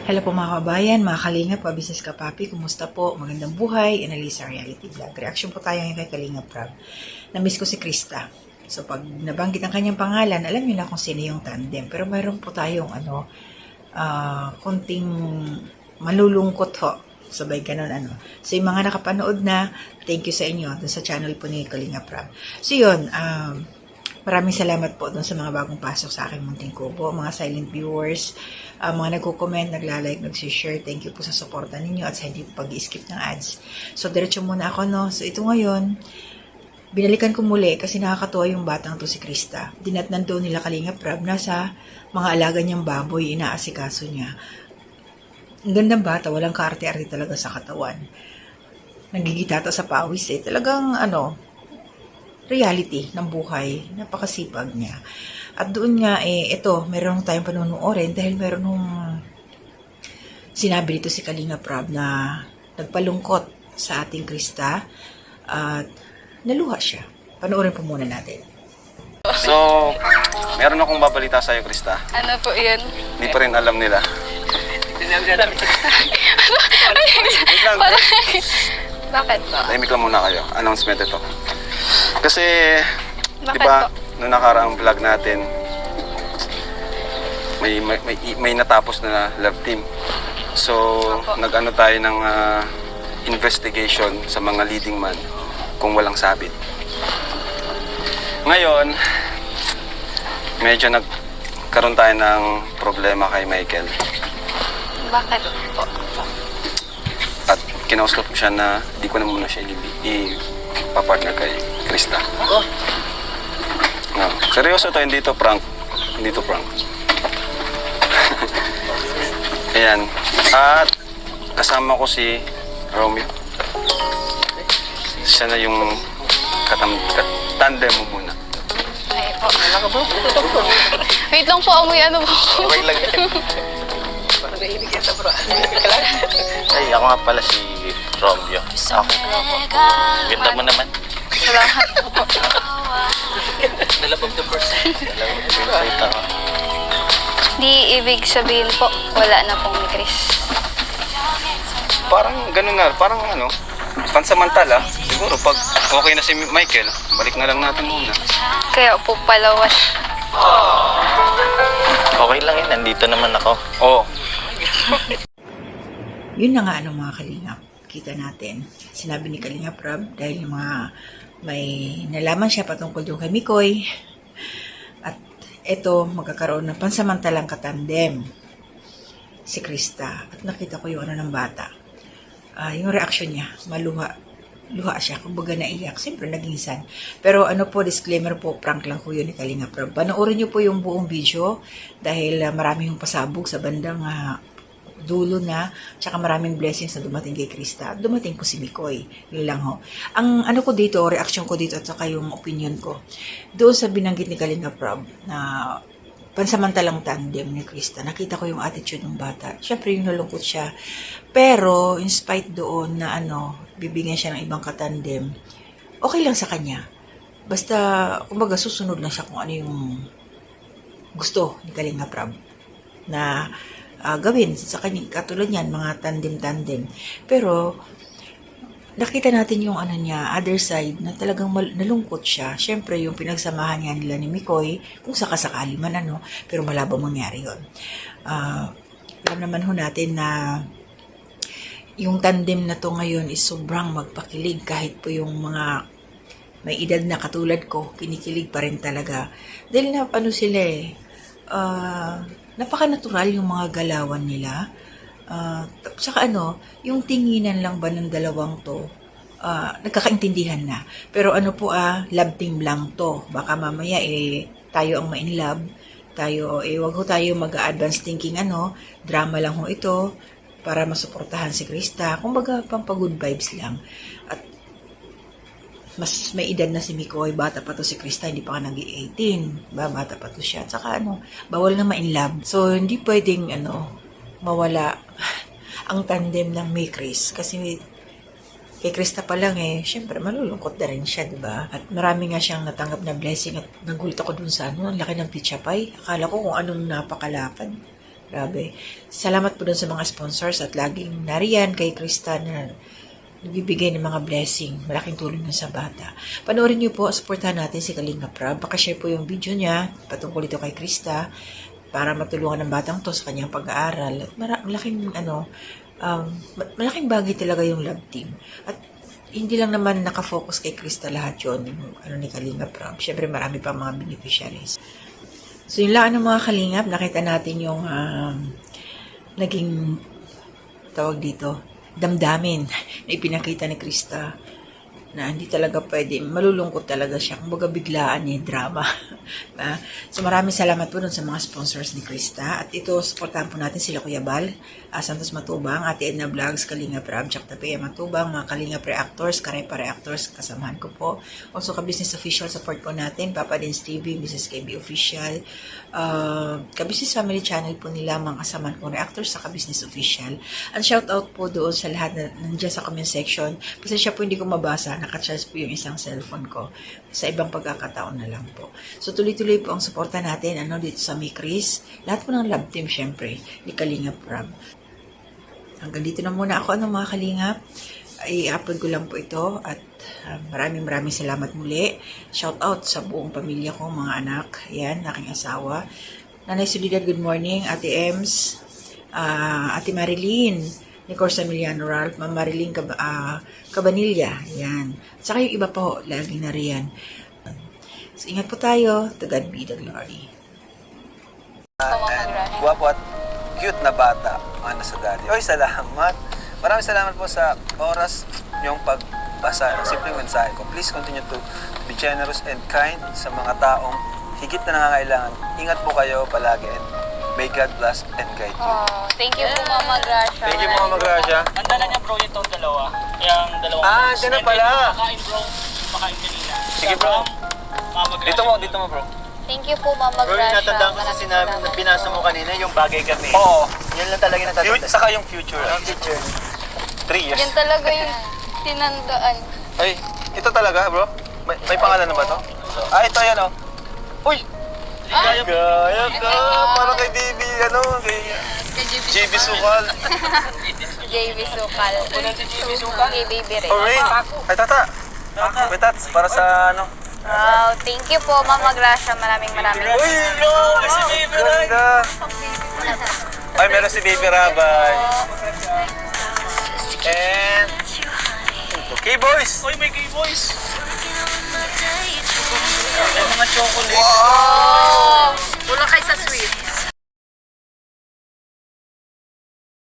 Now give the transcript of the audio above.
Hello po mga kabayan, mga kalingap, business kapapi, kumusta po? Magandang buhay, Analisa Reality Vlog. Reaction po tayo ngayon kay Kalingap Rab. Namiss ko si Krista. So pag nabanggit ang kanyang pangalan, alam niyo na kung sino yung tandem. Pero mayroon po tayong konting malulungkot ho. Sabay ganun . So yung mga nakapanood na, thank you sa inyo dun sa channel po ni Kalingap Rab. So yun, maraming salamat po dun sa mga bagong pasok sa aking munting kubo, mga silent viewers, mga nagko-comment, nagla-like, nag-share. Thank you po sa suporta ninyo at sa hindi po pag-skip ng ads. So, diretso muna ako, no? So, ito ngayon, binalikan ko muli kasi nakakatuwa yung batang to si Krista. Dinatnan doon nila Kalingap Rab na sa mga alaga niyang baboy, inaasikaso niya. Ang gandang bata, walang kaarte-arte talaga sa katawan. Nagigitata sa pawis eh. Talagang, reality ng buhay, napakasipag niya. At doon nga, ito, meron tayong panunuorin dahil meron nung sinabi dito si Kalingap Rab na nagpalungkot sa ating Krista at naluha siya. Panoorin po muna natin. So, meron akong babalita sa'yo, Krista. Ano po yun? Hindi pa rin alam nila. Wait lang. Bakit po? Tahimik lang muna kayo. Announcement ito. Kasi, di Bakit ba, po? noong nakaraang vlog natin, may natapos na love team. So, nag-ano tayo ng investigation sa mga leading man kung walang sabit. Ngayon, medyo nagkaroon tayo ng problema kay Michael. Bakit po? At kinausap ko siya na di ko na muna siya ipapartner kay Krista. No, seryoso to, hindi to prank. Hindi to prank. Ayan. At kasama ko si Romeo. Siya na yung tandem mo muna. Ay po. Wait lang po, amoy ano po. Okay lang. Ay, ako nga pala si Romeo. Ako. Ganda mo naman. Salamat po. Dalabog the person. Ako. Di ibig sabihin po, wala na pong ni Chris. Parang ganun na, parang pansamantala. Siguro pag okay na si Michael, balik na lang natin muna. Kaya po palawas. Okay lang yun, nandito naman ako. Oo. Yun na nga mga Kalingap. Kita natin. Sinabi ni Kalingap Rab dahil may nalaman siya patungkol doon kay Mikoy. At eto, magkakaroon ng pansamantalang katandem si Krista. At nakita ko yung ng bata. Yung reaction niya, luha siya, kumbaga naiyak. Siyempre, naginsan. Pero disclaimer po, prank lang po yun ni Kalingap Rab. Panoorin niyo po yung buong video dahil marami yung pasabog sa bandang dulo na, tsaka maraming blessings na dumating kay Krista. Dumating po si Mikoy. Yun lang ho. Ang ko dito, reaction ko dito at saka yung opinion ko, doon sa binanggit ni Kalingap Rab na pansamantalang tandem ni Krista, nakita ko yung attitude ng bata. Siyempre, yung nalungkot siya. Pero, in spite doon na bibigyan siya ng ibang katandem, okay lang sa kanya. Basta, kumbaga, susunod lang siya kung ano yung gusto ni Kalingap Rab na gawin sa kanya, katulad niyan, mga tandem-tandem. Pero, nakita natin yung niya, other side, na talagang nalungkot siya. Siyempre, yung pinagsamahan niya nila ni Mikoy, kung sakasakali man pero malabo mangyari yun. Alam naman ho natin na yung tandem na to ngayon is sobrang magpakilig kahit po yung mga may edad na katulad ko, kinikilig pa rin talaga. Dahil na sila napaka-natural yung mga galawan nila. Saka yung tinginan lang ba ng dalawang to, nagkakaintindihan na. Pero love team lang to. Baka mamaya tayo ang ma-in-love. Tayo, wag ho tayo mag-advance thinking drama lang ho ito para masuportahan si Krista. Kumbaga, pampa-good vibes lang. At mas may edad na si Mikoy, bata pa to si Krista, hindi pa ka nag-18, bata pa to siya. At saka bawal na ma-in love. So, hindi pwedeng mawala ang tandem ng May Chris. Kasi kay Krista pa lang syempre malulungkot na rin siya, diba? At marami nga siyang natanggap na blessing at nagulat ako dun sa ang laki ng pizza pie. Akala ko kung anong napakalapad. Grabe. Salamat po dun sa mga sponsors at laging nariyan kay Krista na nagbibigay ng mga blessing. Malaking tulong yun sa bata. Panoorin niyo po, supportahan natin si Kalinga Prab. Pakashare po yung video niya patungkol ito kay Krista para matulungan ng batang to sa kanyang pag-aaral. At malaking bagay talaga yung love team. At hindi lang naman nakafocus kay Krista lahat yun, yung ni Kalinga Prab. Siyempre marami pa mga beneficiaries. So yun lang mga Kalingap, nakita natin yung naging tawag dito, damdamin na ipinakita ni Krista na hindi talaga pwede, malulungkot talaga siya, kumbaga biglaan niya yung drama. So maraming salamat po dun sa mga sponsors ni Krista, at ito, supportahan po natin sila Kuya Bal, Santos Matubang, Ate Edna Vlogs, Kalinga Prab, Jack Tapia Matubang, mga Kalinga Reactors, Karepa Reactors, kasamahan ko po. Also ka-business official, support po natin, Papa Dins TV, Mrs. KB Official, ka-business family channel po nila, mga kasamahan kong reactors sa ka-business official. And shout out po doon sa lahat na nandiyan sa comment section. Pasensya po hindi ko mabasa, nakacharge po yung isang cellphone ko. Sa ibang pagkakataon na lang po. So tuloy-tuloy po ang suporta natin dito sa May Chris. Lahat po ng love team syempre ni Kalinga Prab. Hanggang dito na muna ako mga Kalingap. I-upload ko lang po ito at maraming salamat muli. Shout out sa buong pamilya ko, mga anak. Yan, aking asawa. Nanay Solidad, good morning. Ate Ems, Ate Marilyn, ni Corsa Emiliano Ralph, Ma'am Marilyn Cabanilla. Yan. At saka yung iba po, laging nariyan. So, ingat po tayo. To God be the glory. Guwapo at cute na bata ang nasa daddy. Oy, salamat. Maraming salamat po sa oras niyong pagbasa ng simpleng mensahe ko. Please continue to be generous and kind sa mga taong higit na nangangailangan. Ingat po kayo palagi and may God bless and guide you. Oh, thank you po, Mama Gracia. Thank you, Mama Gracia. Ang dala niya bro itong dalawa. Yung dalawang Ah, dyan na pala. Makain bro. Makain kanina. Sige, bro. Mama Gracia. Dito mo bro. Thank you po, Mama Bro, Gracia. natandaan ko sa sinabi na binasa mo kanina, yung bagay kami. Oo. Yan lang talaga natandaan. Saka yung future. Ang teacher. 3 years. Yan talaga yung tinandaan. Ay, ito talaga bro? May pangalan na ba to? Ito yan oh. Uy! Gaya ka! Para kay DB, kay JB Sukal. JV Sukal. Kay Baby Ray. Oh, Rain! Ay, tata! May tats, para sa Wow, thank you po, Mama Gracia. Maraming. Uy, no! May si Baby Ray! Ay, meron si Baby Rabay. And... Okay, boys! Uy, may gay boys. May mga chocolate. Wow!